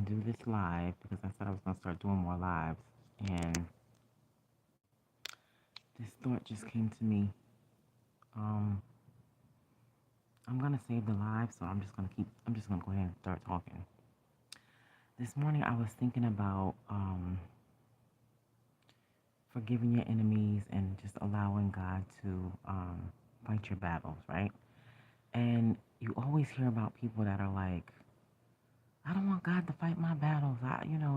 do this live because I said I was gonna start doing more lives, and this thought just came to me. Um, I'm gonna save the live, so I'm just gonna keep. I'm just gonna go ahead and start talking. This morning I was thinking about forgiving your enemies and just allowing God to fight your battles, right? And you always hear about people that are like, I don't want God to fight my battles.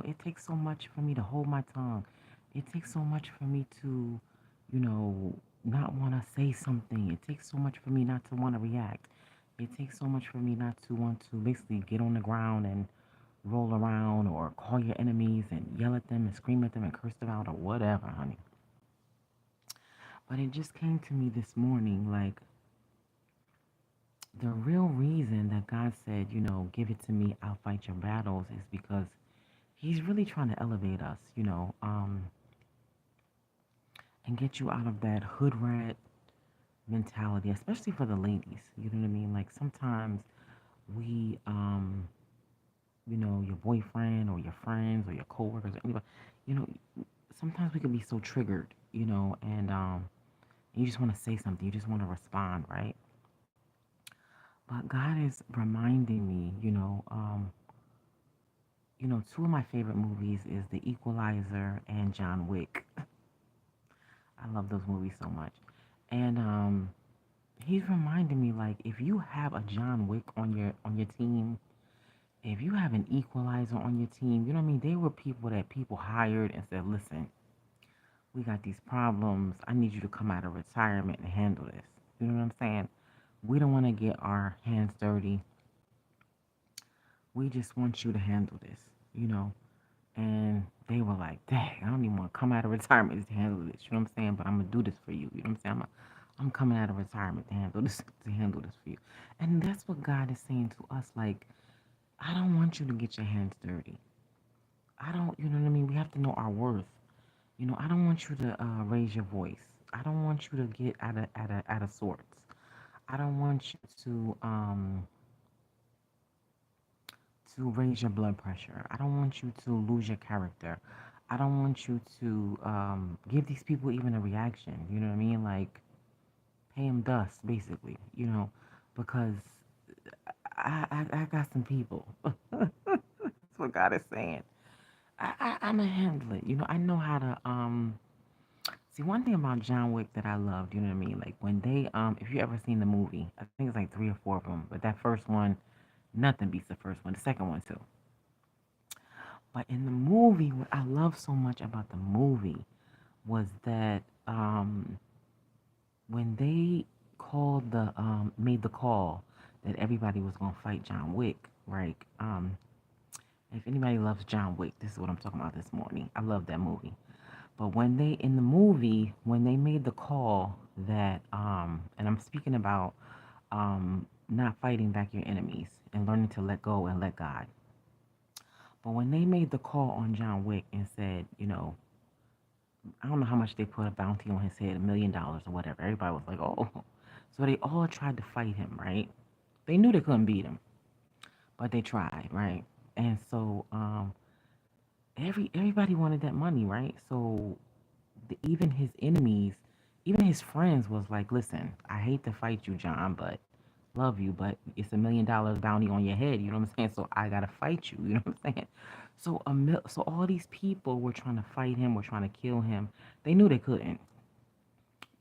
It takes so much for me to hold my tongue. It takes so much for me to, you know, not want to say something. It takes so much for me not to want to react. It takes so much for me not to want to basically get on the ground and roll around or call your enemies and yell at them and scream at them and curse them out or whatever, honey. But it just came to me this morning like the real reason that God said, give it to me, I'll fight your battles is because He's really trying to elevate us, and get you out of that hood rat mentality, especially for the ladies. You know what I mean? Like sometimes we, your boyfriend or your friends or your coworkers or anybody, you know, sometimes we can be so triggered, and you just want to say something, you just want to respond, right? But God is reminding me, two of my favorite movies is The Equalizer and John Wick. I love those movies so much. And he's reminding me like if you have a John Wick on your team, if you have an Equalizer on your team, you know what I mean? They were people that people hired and said, "Listen, we got these problems. I need you to come out of retirement and handle this." You know what I'm saying? We don't want to get our hands dirty. We just want you to handle this, you know? And they were like, dang, I don't even want to come out of retirement to handle this. You know what I'm saying? But I'm gonna do this for you. You know what I'm saying? I'm coming out of retirement to handle this for you. And that's what God is saying to us. Like, I don't want you to get your hands dirty. I don't, you know what I mean? We have to know our worth. I don't want you to raise your voice. I don't want you to get out of sorts. I don't want you to raise your blood pressure. I don't want you to lose your character. I don't want you to give these people even a reaction. You know what I mean? Like, pay them dust, basically, because I got some people. That's what God is saying. I'm going to handle it. I know how to. See, one thing about John Wick that I loved, you know what I mean? Like, when they, if you ever seen the movie, I think it's like three or four of them, but that first one, nothing beats the first one. The second one, too. But in the movie, what I love so much about the movie was that when they made the call that everybody was gonna fight John Wick, right? If anybody loves John Wick, this is what I'm talking about this morning. I love that movie. But in the movie, when they made the call that, and I'm speaking about not fighting back your enemies and learning to let go and let God. But when they made the call on John Wick and said, I don't know how much they put a bounty on his head, $1 million or whatever. Everybody was like, oh. So they all tried to fight him, right? They knew they couldn't beat him, but they tried, right? And so everybody wanted that money, right? So even his enemies, even his friends was like, listen, I hate to fight you, John, but love you, but it's $1 million bounty on your head. You know what I'm saying? So I gotta fight you. You know what I'm saying? So all these people were trying to fight him, were trying to kill him. They knew they couldn't,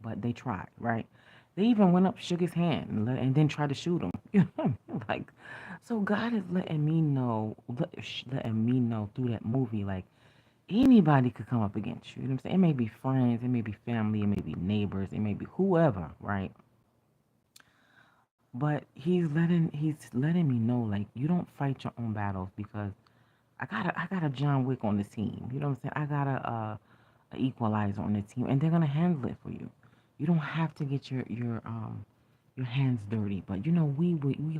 but they tried, right? They even went up, shook his hand, and then tried to shoot him. You know what I mean? Like, so God is letting me know through that movie, like anybody could come up against you. You know what I'm saying? It may be friends, it may be family, it may be neighbors, it may be whoever, right? But he's letting me know like you don't fight your own battles because I got a John Wick on the team. You know what I'm saying? I got a equalizer on the team, and they're gonna handle it for you. You don't have to get your hands dirty. But we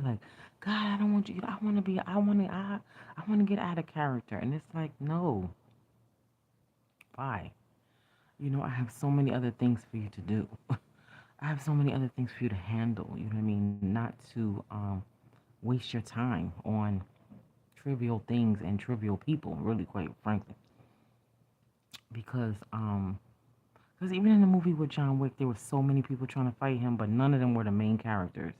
like, God, I don't want you. I want to get out of character, and it's like, no, why? I have so many other things for you to do. I have so many other things for you to handle. You know what I mean? Not to waste your time on trivial things and trivial people, really, quite frankly. Because because even in the movie with John Wick, there were so many people trying to fight him, but none of them were the main characters.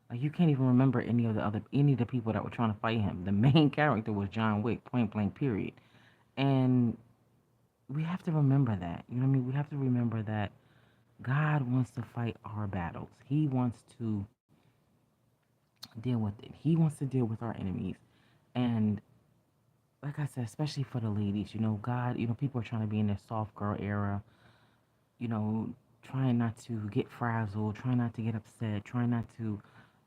Like you can't even remember any of the people that were trying to fight him. The main character was John Wick, point blank, period. And we have to remember that. You know what I mean? We have to remember that God wants to fight our battles. He wants to deal with it. He wants to deal with our enemies. And like I said, especially for the ladies, God, people are trying to be in their soft girl era, trying not to get frazzled, trying not to get upset, trying not to,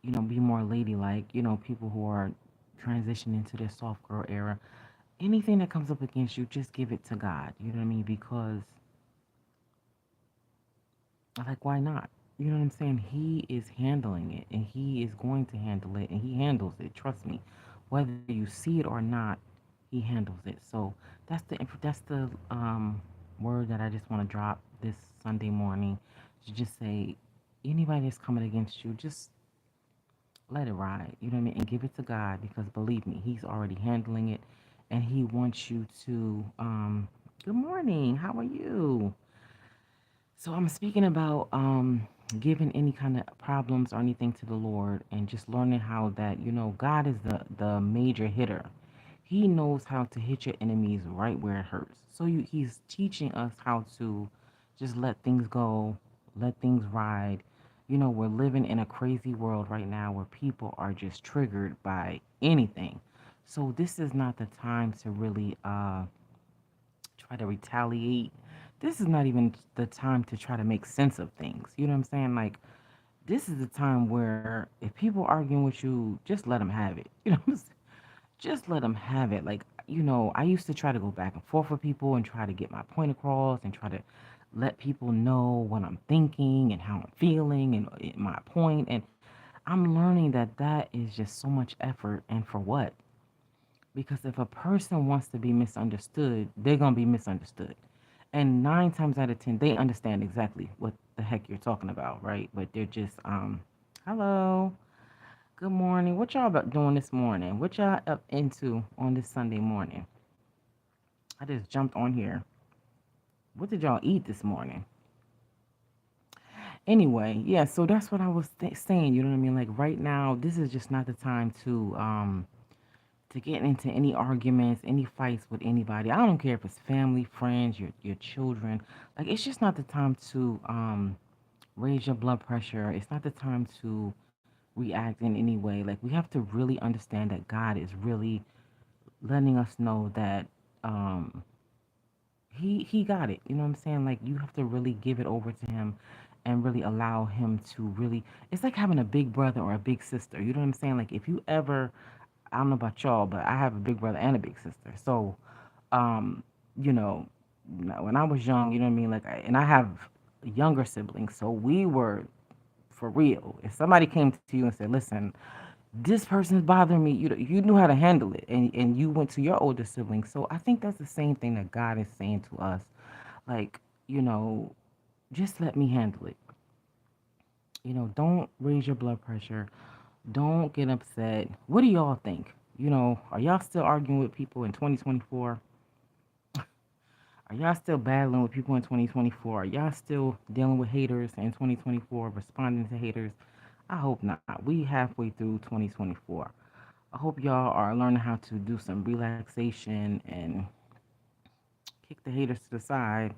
be more ladylike, people who are transitioning to their soft girl era. Anything that comes up against you, just give it to God. You know what I mean? Because, like, why not? You know what I'm saying? He is handling it and he is going to handle it and he handles it. Trust me. Whether you see it or not, he handles it. So that's the word that I just want to drop this Sunday morning to just say anybody that's coming against you, just let it ride. You know what I mean? And give it to God because believe me, he's already handling it and he wants you to good morning. How are you? So I'm speaking about giving any kind of problems or anything to the Lord and just learning how that, God is the major hitter. He knows how to hit your enemies right where it hurts. So he's teaching us how to just let things go, let things ride. We're living in a crazy world right now where people are just triggered by anything. So this is not the time to really try to retaliate. This is not even the time to try to make sense of things. You know what I'm saying? Like, this is the time where if people are arguing with you, just let them have it. You know what I'm saying? Just let them have it. Like, I used to try to go back and forth with people and try to get my point across and try to let people know what I'm thinking and how I'm feeling and my point. And I'm learning that that is just so much effort. And for what? Because if a person wants to be misunderstood, they're going to be misunderstood. And 9 times out of 10, they understand exactly what the heck you're talking about, right? But they're just, hello, good morning. What y'all about doing this morning? What y'all up into on this Sunday morning? I just jumped on here. What did y'all eat this morning? Anyway, yeah, so that's what I was saying. You know what I mean? Like right now, this is just not the time to get into any arguments, any fights with anybody. I don't care if it's family, friends, your children. Like it's just not the time to raise your blood pressure. It's not the time to react in any way. Like we have to really understand that God is really letting us know that um he got it. You know what I'm saying? Like you have to really give it over to him and really allow him to really it's like having a big brother or a big sister. You know what I'm saying? Like if you ever I don't know about y'all, but I have a big brother and a big sister. So, um, you know, when I was young, you know what I mean? Like, and I have younger siblings, so we were for real. If somebody came to you and said, "Listen, this person is bothering me," you knew how to handle it, and you went to your older siblings. So I think that's the same thing that God is saying to us. Like, just let me handle it. Don't raise your blood pressure. Don't get upset. What do y'all think? Are y'all still arguing with people in 2024? Are y'all still battling with people in 2024? Are y'all still dealing with haters in 2024, responding to haters? I hope not. We halfway through 2024. I hope y'all are learning how to do some relaxation and kick the haters to the side.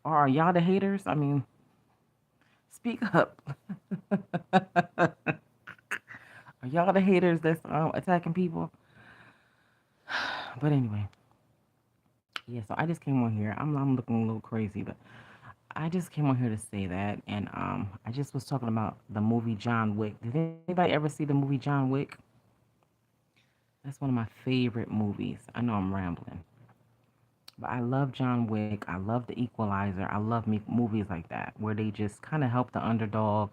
Or are y'all the haters? I mean, speak up. Are y'all the haters that's attacking people? But anyway, yeah, so I just came on here. I'm looking a little crazy, but I just came on here to say that, and I just was talking about the movie John Wick. Did anybody ever see the movie John Wick? That's one of my favorite movies. I know I'm rambling, but I love John Wick. I love The Equalizer. I love movies like that where they just kind of help the underdog,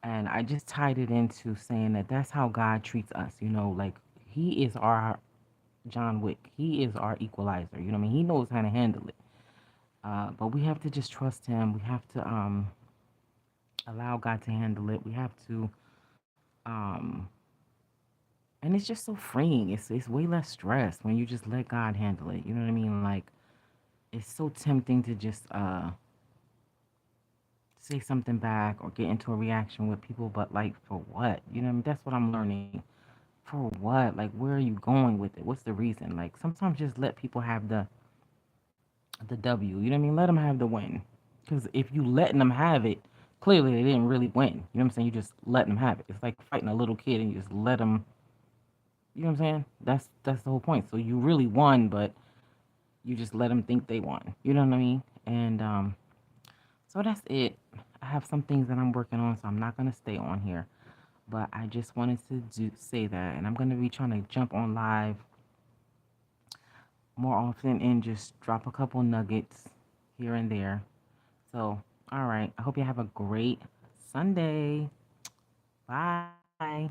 and I just tied it into saying that that's how God treats us. Like He is our John Wick. He is our equalizer. You know what I mean? He knows how to handle it. But we have to just trust him. We have to allow God to handle it. We have to, and And it's just so freeing. It's way less stress when you just let God handle it. You know what I mean? Like it's so tempting to just say something back or get into a reaction with people, but like for what? You know what I mean? That's what I'm learning. For what? Like where are you going with it? What's the reason? Like sometimes just let people have the W. You know what I mean? Let them have the win. Because if you letting them have it, clearly they didn't really win. You know what I'm saying? You just letting them have it. It's like fighting a little kid and you just let them. You know what I'm saying? That's the whole point. So you really won, but you just let them think they won. You know what I mean? And so that's it. I have some things that I'm working on, so I'm not gonna stay on here. But I just wanted to say that, and I'm gonna be trying to jump on live more often and just drop a couple nuggets here and there. So, all right. I hope you have a great Sunday. Bye.